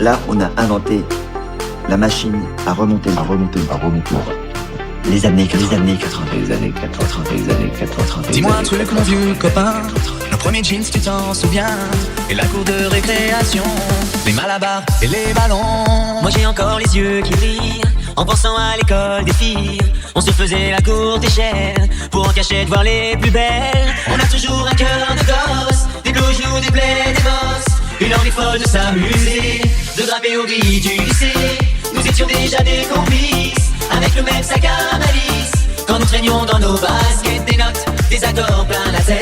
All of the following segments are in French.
Là, on a inventé la machine à remonter. Les années 80. Dis-moi un truc mon vieux copain, nos premiers jeans tu t'en souviens? Et la cour de récréation, les malabars et les ballons. Moi j'ai encore les yeux qui brillent en pensant à l'école des filles. On se faisait la courte échelle pour en cachette voir les plus belles. On a toujours un cœur de gosse, des beaux joues, des blés, des bosses. Une envie folle de s'amuser, de grimper aux grilles du lycée. Nous étions déjà des complices, avec le même sac à malice. Quand nous traînions dans nos baskets, des notes, des accords plein la tête.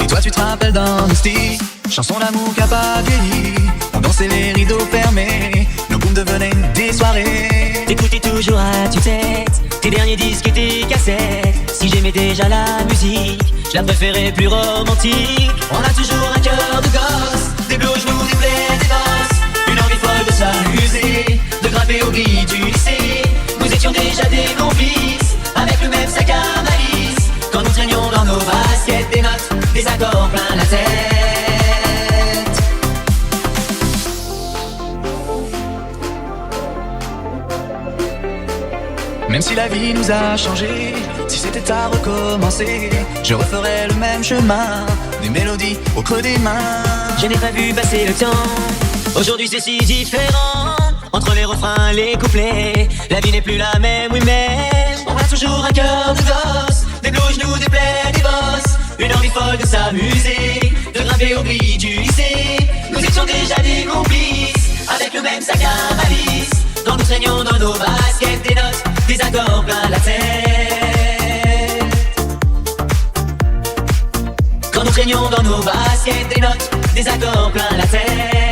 Et toi tu te rappelles d'un style, chanson d'amour qui a pas vieilli. On dansait les rideaux fermés, nos booms devenaient des soirées. T'écoutais toujours à tue-tête tes derniers disques et tes cassettes. Si j'aimais déjà la musique, je la préférais plus romantique. On a toujours un cœur de gosse, des bleus genoux, des plaies, des bosses. Une envie folle de s'amuser, de grimper aux grilles du lycée. Nous étions déjà des complices, avec le même sac à malice. Quand nous traînions dans nos baskets, des notes, des accords plein la tête. Même si la vie nous a changé, si c'était à recommencer, je referais le même chemin, des mélodies au creux des mains. Je n'ai pas vu passer le temps, aujourd'hui c'est si différent. Entre les refrains, les couplets, la vie n'est plus la même, oui mais on a toujours un cœur de gosse, des bleus genoux, des plaies, des bosses. Une envie folle de s'amuser, de grimper aux grilles du lycée. Nous étions déjà des complices, avec le même sac à malice. Quand nous traînions dans nos baskets, des notes, des accords plein la tête. Quand nous traînions dans nos baskets, des notes, des accords plein la tête.